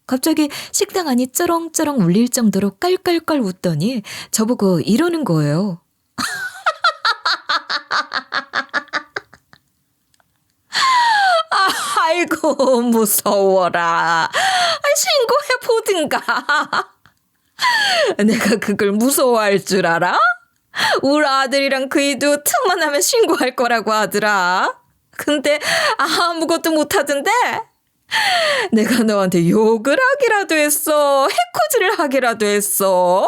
갑자기 식당 안이 쩌렁쩌렁 울릴 정도로 깔깔깔 웃더니 저보고 이러는 거예요. 아이고 무서워라. 신고해 보든가. 내가 그걸 무서워할 줄 알아? 우리 아들이랑 그이도 틈만 하면 신고할 거라고 하더라. 근데 아무것도 못하던데? 내가 너한테 욕을 하기라도 했어. 해코지를 하기라도 했어.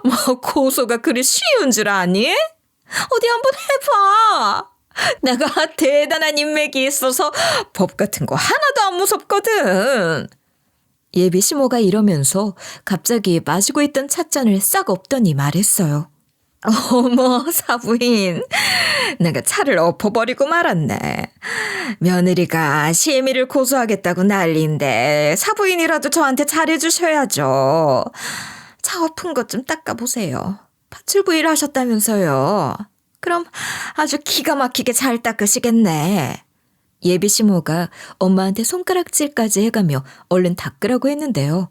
뭐 고소가 그리 쉬운 줄 아니? 어디 한번 해봐. 내가 대단한 인맥이 있어서 법 같은 거 하나도 안 무섭거든. 예비 시모가 이러면서 갑자기 마시고 있던 찻잔을 싹 엎더니 말했어요. 어머 사부인, 내가 차를 엎어버리고 말았네. 며느리가 시애미를 고소하겠다고 난리인데 사부인이라도 저한테 잘해주셔야죠. 차 엎은 것 좀 닦아보세요. 파출부일 하셨다면서요. 그럼 아주 기가 막히게 잘 닦으시겠네. 예비 시모가 엄마한테 손가락질까지 해가며 얼른 닦으라고 했는데요.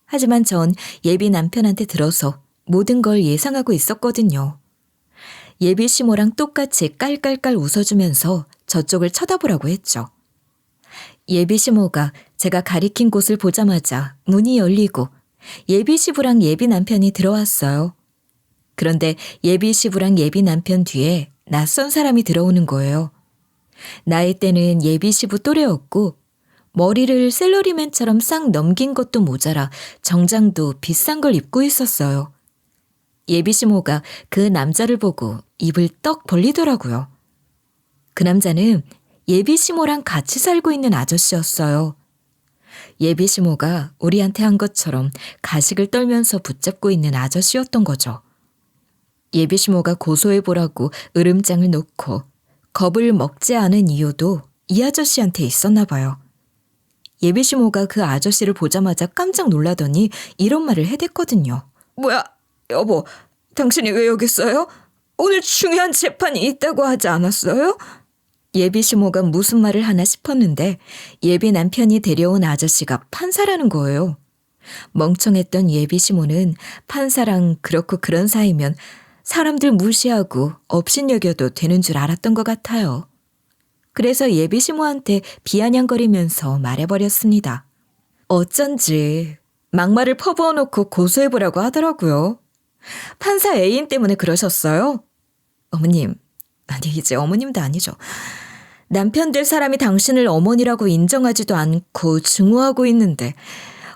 하지만 전 예비 남편한테 들어서 모든 걸 예상하고 있었거든요. 예비 시모랑 똑같이 깔깔깔 웃어주면서 저쪽을 쳐다보라고 했죠. 예비 시모가 제가 가리킨 곳을 보자마자 문이 열리고 예비 시부랑 예비 남편이 들어왔어요. 그런데 예비 시부랑 예비 남편 뒤에 낯선 사람이 들어오는 거예요. 나이대는 예비 시부 또래였고 머리를 샐러리맨처럼 싹 넘긴 것도 모자라 정장도 비싼 걸 입고 있었어요. 예비 시모가 그 남자를 보고 입을 떡 벌리더라고요. 그 남자는 예비 시모랑 같이 살고 있는 아저씨였어요. 예비 시모가 우리한테 한 것처럼 가식을 떨면서 붙잡고 있는 아저씨였던 거죠. 예비 시모가 고소해보라고 으름장을 놓고 겁을 먹지 않은 이유도 이 아저씨한테 있었나 봐요. 예비 시모가 그 아저씨를 보자마자 깜짝 놀라더니 이런 말을 해댔거든요. 뭐야, 여보, 당신이 왜 여기 있어요? 오늘 중요한 재판이 있다고 하지 않았어요? 예비 시모가 무슨 말을 하나 싶었는데 예비 남편이 데려온 아저씨가 판사라는 거예요. 멍청했던 예비 시모는 판사랑 그렇고 그런 사이면 사람들 무시하고 업신여겨도 되는 줄 알았던 것 같아요. 그래서 예비 시모한테 비아냥거리면서 말해버렸습니다. 어쩐지 막말을 퍼부어놓고 고소해보라고 하더라고요. 판사 애인 때문에 그러셨어요? 어머님, 아니 이제 어머님도 아니죠. 남편 될 사람이 당신을 어머니라고 인정하지도 않고 증오하고 있는데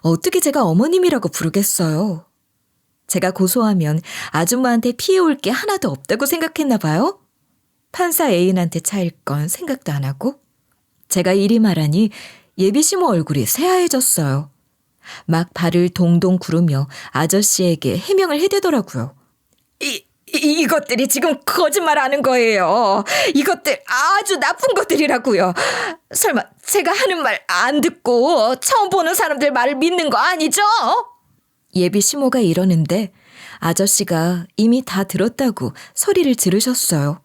어떻게 제가 어머님이라고 부르겠어요? 제가 고소하면 아줌마한테 피해 올 게 하나도 없다고 생각했나 봐요? 판사 애인한테 차일 건 생각도 안 하고? 제가 이리 말하니 예비 시모 얼굴이 새하얘졌어요. 막 발을 동동 구르며 아저씨에게 해명을 해대더라고요. 이것들이 지금 거짓말하는 거예요. 이것들 아주 나쁜 것들이라고요. 설마 제가 하는 말 안 듣고 처음 보는 사람들 말을 믿는 거 아니죠? 예비 시모가 이러는데 아저씨가 이미 다 들었다고 소리를 지르셨어요.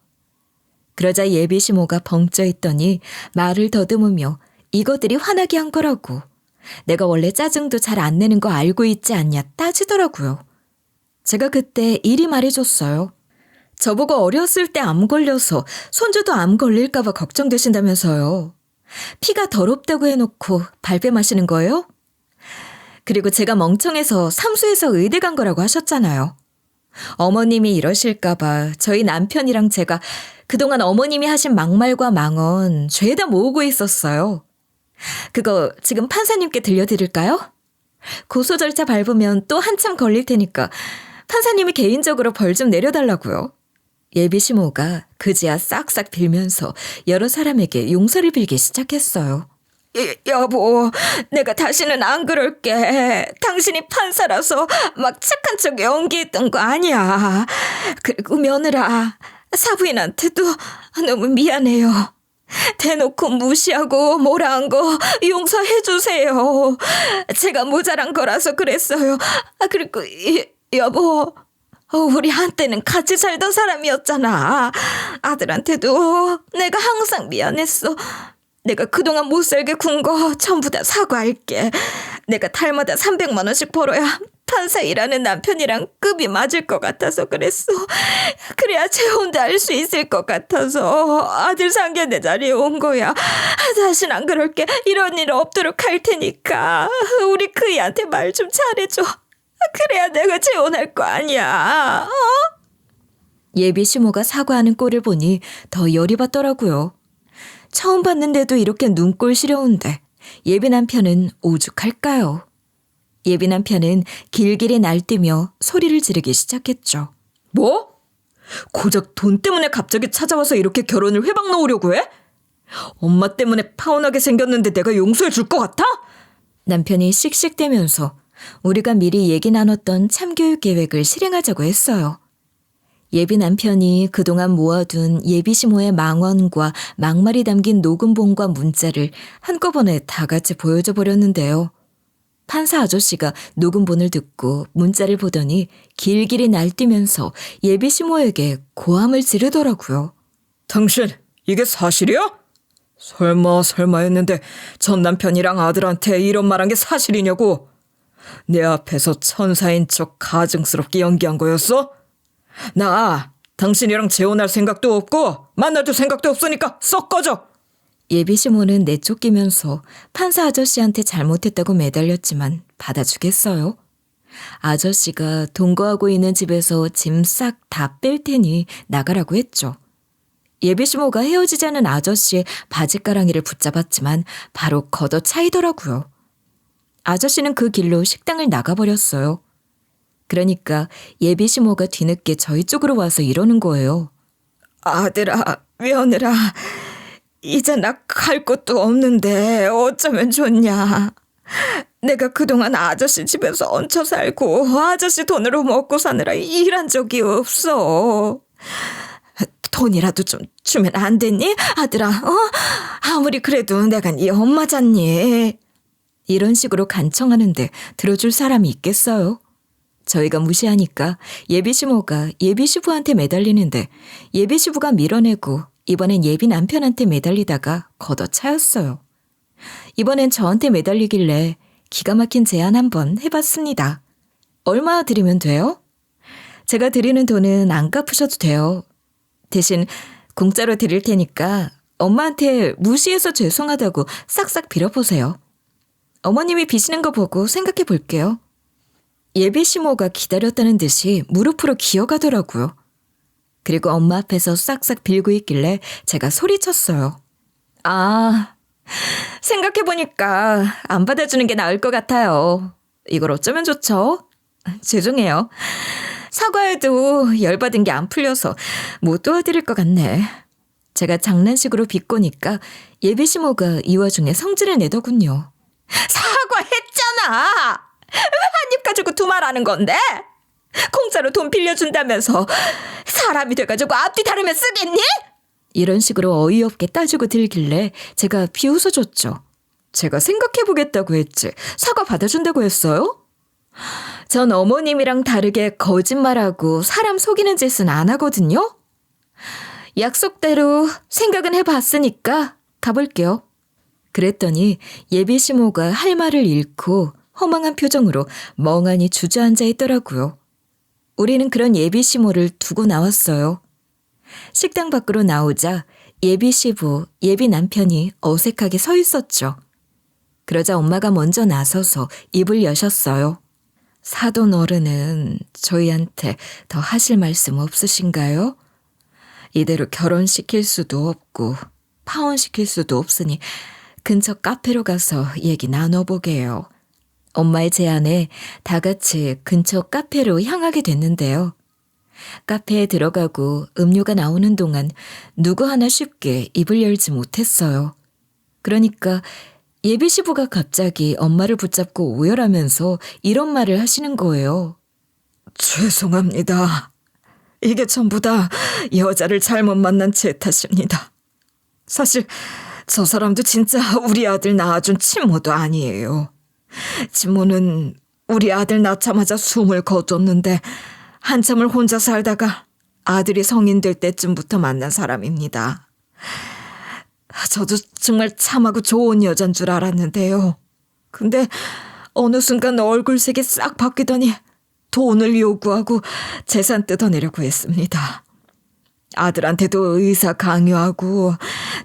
그러자 예비 시모가 벙쪄 있더니 말을 더듬으며 이것들이 화나게 한 거라고. 내가 원래 짜증도 잘 안 내는 거 알고 있지 않냐 따지더라고요. 제가 그때 이리 말해줬어요. 저보고 어렸을 때 암 걸려서 손주도 암 걸릴까 봐 걱정되신다면서요. 피가 더럽다고 해놓고 발뺌 하시는 거예요? 그리고 제가 멍청해서 삼수해서 의대 간 거라고 하셨잖아요. 어머님이 이러실까 봐 저희 남편이랑 제가 그동안 어머님이 하신 막말과 망언 죄다 모으고 있었어요. 그거 지금 판사님께 들려드릴까요? 고소 절차 밟으면 또 한참 걸릴 테니까 판사님이 개인적으로 벌 좀 내려달라고요. 예비 시모가 그지야 싹싹 빌면서 여러 사람에게 용서를 빌기 시작했어요. 여보, 내가 다시는 안 그럴게. 당신이 판사라서 막 착한 척 연기했던 거 아니야. 그리고 며느라, 사부인한테도 너무 미안해요. 대놓고 무시하고 뭐라 한 거 용서해 주세요. 제가 모자란 거라서 그랬어요. 그리고 여보, 우리 한때는 같이 살던 사람이었잖아. 아들한테도 내가 항상 미안했어. 내가 그동안 못 살게 군 거 전부 다 사과할게. 내가 달마다 300만 원씩 벌어야 판사 일하는 남편이랑 급이 맞을 것 같아서 그랬어. 그래야 재혼도 할 수 있을 것 같아서 아들 상견례 자리에 온 거야. 다신 안 그럴게. 이런 일 없도록 할 테니까 우리 그이한테 말 좀 잘해줘. 그래야 내가 재혼할 거 아니야. 예비 시모가 사과하는 꼴을 보니 더 열이 받더라고요. 처음 봤는데도 이렇게 눈꼴 시려운데 예비 남편은 오죽할까요? 예비 남편은 길길이 날뛰며 소리를 지르기 시작했죠. 뭐? 고작 돈 때문에 갑자기 찾아와서 이렇게 결혼을 회방 놓으려고 해? 엄마 때문에 파혼하게 생겼는데 내가 용서해 줄 것 같아? 남편이 씩씩대면서 우리가 미리 얘기 나눴던 참교육 계획을 실행하자고 했어요. 예비 남편이 그동안 모아둔 예비 시모의 망언과 막말이 담긴 녹음본과 문자를 한꺼번에 다 같이 보여줘 버렸는데요. 판사 아저씨가 녹음본을 듣고 문자를 보더니 길길이 날뛰면서 예비시모에게 고함을 지르더라고요. 당신 이게 사실이야? 설마 했는데 전 남편이랑 아들한테 이런 말한 게 사실이냐고? 내 앞에서 천사인 척 가증스럽게 연기한 거였어? 나 당신이랑 재혼할 생각도 없고 만날 생각도 없으니까 썩 꺼져. 예비시모는 내쫓기면서 판사 아저씨한테 잘못했다고 매달렸지만 받아주겠어요? 아저씨가 동거하고 있는 집에서 짐 싹 다 뺄 테니 나가라고 했죠. 예비시모가 헤어지자는 아저씨의 바짓가랑이를 붙잡았지만 바로 걷어차이더라고요. 아저씨는 그 길로 식당을 나가버렸어요. 그러니까 예비시모가 뒤늦게 저희 쪽으로 와서 이러는 거예요. 아들아, 며느라, 이제 나 갈 곳도 없는데 어쩌면 좋냐. 내가 그동안 아저씨 집에서 얹혀 살고 아저씨 돈으로 먹고 사느라 일한 적이 없어. 돈이라도 좀 주면 안 되니? 아들아, 아무리 그래도 내가 네 엄마잖니. 이런 식으로 간청하는데 들어줄 사람이 있겠어요? 저희가 무시하니까 예비시모가 예비시부한테 매달리는데 예비시부가 밀어내고 이번엔 예비 남편한테 매달리다가 걷어차였어요. 이번엔 저한테 매달리길래 기가 막힌 제안 한번 해봤습니다. 얼마 드리면 돼요? 제가 드리는 돈은 안 갚으셔도 돼요. 대신 공짜로 드릴 테니까 엄마한테 무시해서 죄송하다고 싹싹 빌어보세요. 어머님이 비시는 거 보고 생각해 볼게요. 예비시모가 기다렸다는 듯이 무릎으로 기어가더라고요. 그리고 엄마 앞에서 싹싹 빌고 있길래 제가 소리쳤어요. 아, 생각해보니까 안 받아주는 게 나을 것 같아요. 이걸 어쩌면 좋죠? 죄송해요. 사과해도 열받은 게 안 풀려서 못 도와드릴 것 같네. 제가 장난식으로 비꼬니까 예비시모가 이 와중에 성질을 내더군요. 사과했잖아! 왜 한 입 가지고 두 말 하는 건데? 공짜로 돈 빌려준다면서 사람이 돼가지고 앞뒤 다르면 쓰겠니? 이런 식으로 어이없게 따지고 들길래 제가 비웃어줬죠. 제가 생각해보겠다고 했지 사과 받아준다고 했어요? 전 어머님이랑 다르게 거짓말하고 사람 속이는 짓은 안 하거든요. 약속대로 생각은 해봤으니까 가볼게요. 그랬더니 예비시모가 할 말을 잃고 허망한 표정으로 멍하니 주저앉아 있더라고요. 우리는 그런 예비시모를 두고 나왔어요. 식당 밖으로 나오자 예비시부, 예비 남편이 어색하게 서 있었죠. 그러자 엄마가 먼저 나서서 입을 여셨어요. 사돈 어른은 저희한테 더 하실 말씀 없으신가요? 이대로 결혼시킬 수도 없고 파혼시킬 수도 없으니 근처 카페로 가서 얘기 나눠보게요. 엄마의 제안에 다 같이 근처 카페로 향하게 됐는데요. 카페에 들어가고 음료가 나오는 동안 누구 하나 쉽게 입을 열지 못했어요. 그러니까 예비시부가 갑자기 엄마를 붙잡고 오열하면서 이런 말을 하시는 거예요. 죄송합니다. 이게 전부 다 여자를 잘못 만난 제 탓입니다. 사실 저 사람도 진짜 우리 아들 낳아준 친모도 아니에요. 친모는 우리 아들 낳자마자 숨을 거뒀는데 한참을 혼자 살다가 아들이 성인 될 때쯤부터 만난 사람입니다. 저도 정말 참하고 좋은 여잔 줄 알았는데요. 근데 어느 순간 얼굴색이 싹 바뀌더니 돈을 요구하고 재산 뜯어내려고 했습니다. 아들한테도 의사 강요하고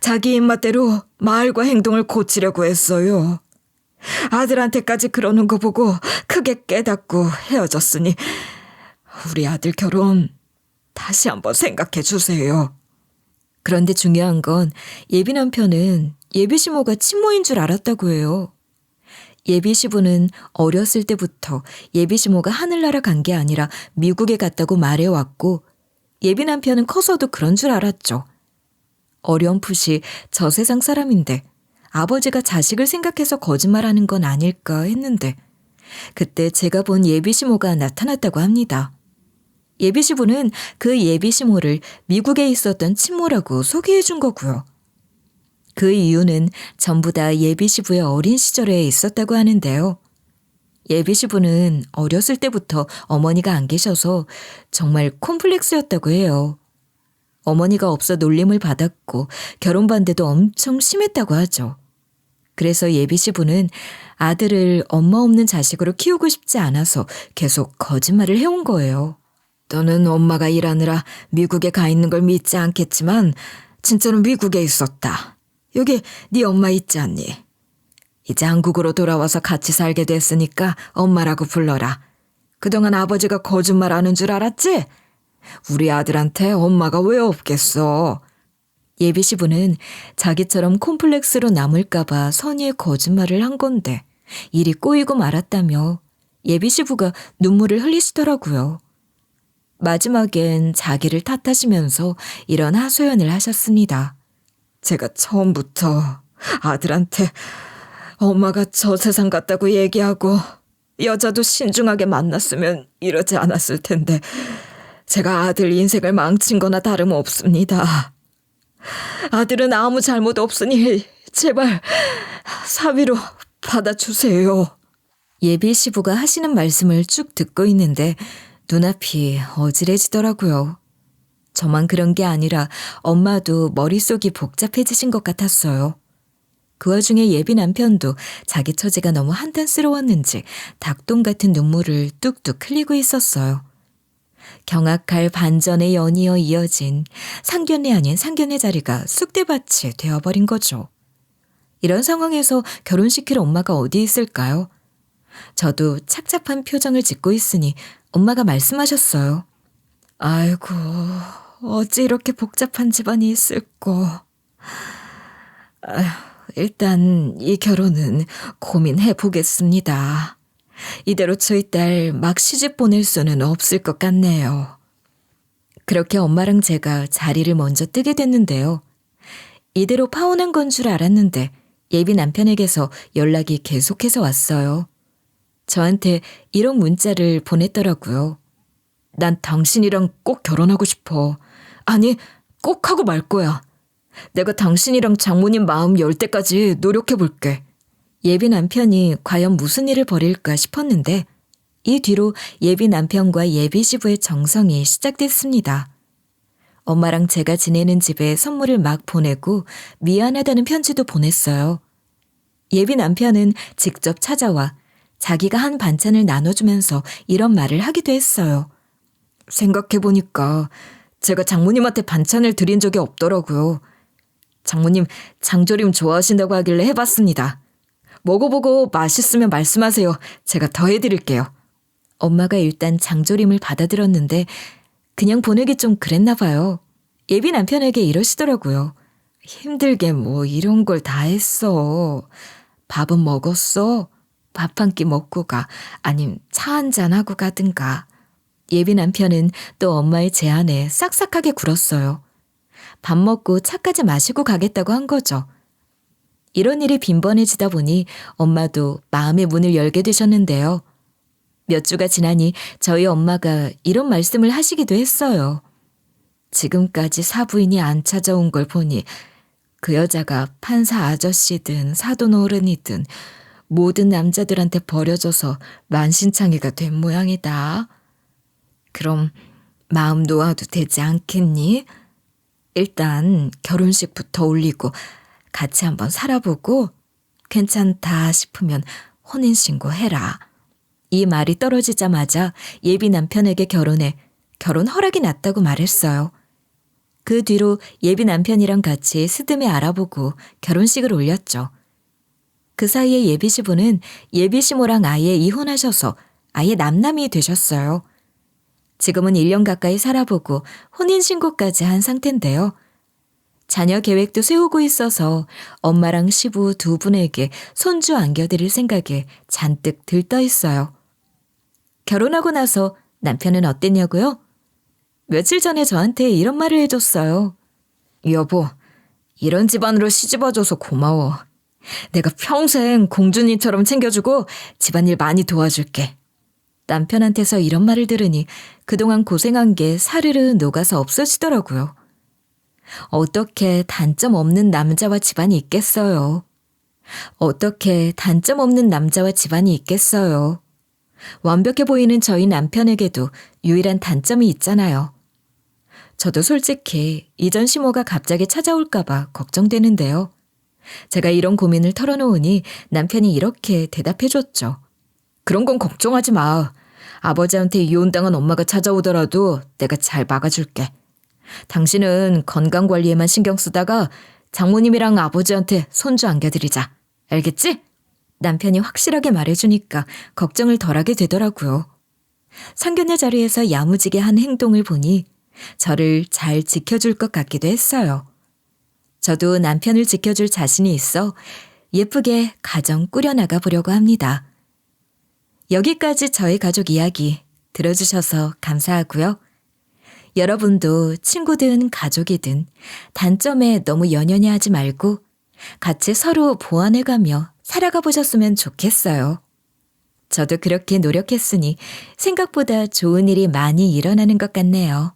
자기 입맛대로 말과 행동을 고치려고 했어요. 아들한테까지 그러는 거 보고 크게 깨닫고 헤어졌으니 우리 아들 결혼 다시 한번 생각해 주세요. 그런데 중요한 건 예비 남편은 예비시모가 친모인 줄 알았다고 해요. 예비시부는 어렸을 때부터 예비시모가 하늘나라 간 게 아니라 미국에 갔다고 말해왔고 예비 남편은 커서도 그런 줄 알았죠. 어렴풋이 저 세상 사람인데 아버지가 자식을 생각해서 거짓말하는 건 아닐까 했는데 그때 제가 본 예비시모가 나타났다고 합니다. 예비시부는 그 예비시모를 미국에 있었던 친모라고 소개해 준 거고요. 그 이유는 전부 다 예비시부의 어린 시절에 있었다고 하는데요. 예비 시부는 어렸을 때부터 어머니가 안 계셔서 정말 콤플렉스였다고 해요. 어머니가 없어 놀림을 받았고 결혼 반대도 엄청 심했다고 하죠. 그래서 예비 시부는 아들을 엄마 없는 자식으로 키우고 싶지 않아서 계속 거짓말을 해온 거예요. 너는 엄마가 일하느라 미국에 가 있는 걸 믿지 않겠지만 진짜로 미국에 있었다. 여기 네 엄마 있지 않니? 이제 한국으로 돌아와서 같이 살게 됐으니까 엄마라고 불러라. 그동안 아버지가 거짓말하는 줄 알았지? 우리 아들한테 엄마가 왜 없겠어? 예비 시부는 자기처럼 콤플렉스로 남을까봐 선의의 거짓말을 한 건데 일이 꼬이고 말았다며 예비 시부가 눈물을 흘리시더라고요. 마지막엔 자기를 탓하시면서 이런 하소연을 하셨습니다. 제가 처음부터 아들한테 엄마가 저 세상 같다고 얘기하고 여자도 신중하게 만났으면 이러지 않았을 텐데 제가 아들 인생을 망친 거나 다름없습니다. 아들은 아무 잘못 없으니 제발 사위로 받아주세요. 예비 시부가 하시는 말씀을 쭉 듣고 있는데 눈앞이 어지러지더라고요. 저만 그런 게 아니라 엄마도 머릿속이 복잡해지신 것 같았어요. 그 와중에 예비 남편도 자기 처지가 너무 한탄스러웠는지 닭똥 같은 눈물을 뚝뚝 흘리고 있었어요. 경악할 반전의 연이어 이어진 상견례 아닌 상견례 자리가 쑥대밭이 되어버린 거죠. 이런 상황에서 결혼시킬 엄마가 어디 있을까요? 저도 착잡한 표정을 짓고 있으니 엄마가 말씀하셨어요. 아이고, 어찌 이렇게 복잡한 집안이 있을꼬. 일단 이 결혼은 고민해 보겠습니다. 이대로 저희 딸 막 시집 보낼 수는 없을 것 같네요. 그렇게 엄마랑 제가 자리를 먼저 뜨게 됐는데요. 이대로 파혼한 건 줄 알았는데 예비 남편에게서 연락이 계속해서 왔어요. 저한테 이런 문자를 보냈더라고요. 난 당신이랑 꼭 결혼하고 싶어. 아니, 꼭 하고 말 거야. 내가 당신이랑 장모님 마음 열 때까지 노력해 볼게. 예비 남편이 과연 무슨 일을 벌일까 싶었는데 이 뒤로 예비 남편과 예비 시부의 정성이 시작됐습니다. 엄마랑 제가 지내는 집에 선물을 막 보내고 미안하다는 편지도 보냈어요. 예비 남편은 직접 찾아와 자기가 한 반찬을 나눠주면서 이런 말을 하기도 했어요. 생각해보니까 제가 장모님한테 반찬을 드린 적이 없더라고요. 장모님 장조림 좋아하신다고 하길래 해봤습니다. 먹어보고 맛있으면 말씀하세요. 제가 더 해드릴게요. 엄마가 일단 장조림을 받아들었는데 그냥 보내기 좀 그랬나 봐요. 예비 남편에게 이러시더라고요. 힘들게 뭐 이런 걸 다 했어. 밥은 먹었어? 밥 한 끼 먹고 가. 아님 차 한잔 하고 가든가. 예비 남편은 또 엄마의 제안에 싹싹하게 굴었어요. 밥 먹고 차까지 마시고 가겠다고 한 거죠. 이런 일이 빈번해지다 보니 엄마도 마음의 문을 열게 되셨는데요. 몇 주가 지나니 저희 엄마가 이런 말씀을 하시기도 했어요. 지금까지 사부인이 안 찾아온 걸 보니 그 여자가 판사 아저씨든 사돈 어른이든 모든 남자들한테 버려져서 만신창이가 된 모양이다. 그럼 마음 놓아도 되지 않겠니? 일단 결혼식부터 올리고 같이 한번 살아보고 괜찮다 싶으면 혼인신고 해라. 이 말이 떨어지자마자 예비 남편에게 결혼 허락이 났다고 말했어요. 그 뒤로 예비 남편이랑 같이 스드메 알아보고 결혼식을 올렸죠. 그 사이에 예비 시부는 예비 시모랑 아예 이혼하셔서 아예 남남이 되셨어요. 지금은 1년 가까이 살아보고 혼인신고까지 한 상태인데요. 자녀 계획도 세우고 있어서 엄마랑 시부 두 분에게 손주 안겨드릴 생각에 잔뜩 들떠 있어요. 결혼하고 나서 남편은 어땠냐고요? 며칠 전에 저한테 이런 말을 해줬어요. 여보, 이런 집안으로 시집와줘서 고마워. 내가 평생 공주님처럼 챙겨주고 집안일 많이 도와줄게. 남편한테서 이런 말을 들으니 그동안 고생한 게 사르르 녹아서 없어지더라고요. 어떻게 단점 없는 남자와 집안이 있겠어요? 어떻게 단점 없는 남자와 집안이 있겠어요? 완벽해 보이는 저희 남편에게도 유일한 단점이 있잖아요. 저도 솔직히 이전 시모가 갑자기 찾아올까봐 걱정되는데요. 제가 이런 고민을 털어놓으니 남편이 이렇게 대답해줬죠. 그런 건 걱정하지 마. 아버지한테 이혼당한 엄마가 찾아오더라도 내가 잘 막아줄게. 당신은 건강관리에만 신경 쓰다가 장모님이랑 아버지한테 손주 안겨드리자. 알겠지? 남편이 확실하게 말해주니까 걱정을 덜하게 되더라고요. 상견례 자리에서 야무지게 한 행동을 보니 저를 잘 지켜줄 것 같기도 했어요. 저도 남편을 지켜줄 자신이 있어 예쁘게 가정 꾸려나가 보려고 합니다. 여기까지 저희 가족 이야기 들어주셔서 감사하고요. 여러분도 친구든 가족이든 단점에 너무 연연해 하지 말고 같이 서로 보완해가며 살아가 보셨으면 좋겠어요. 저도 그렇게 노력했으니 생각보다 좋은 일이 많이 일어나는 것 같네요.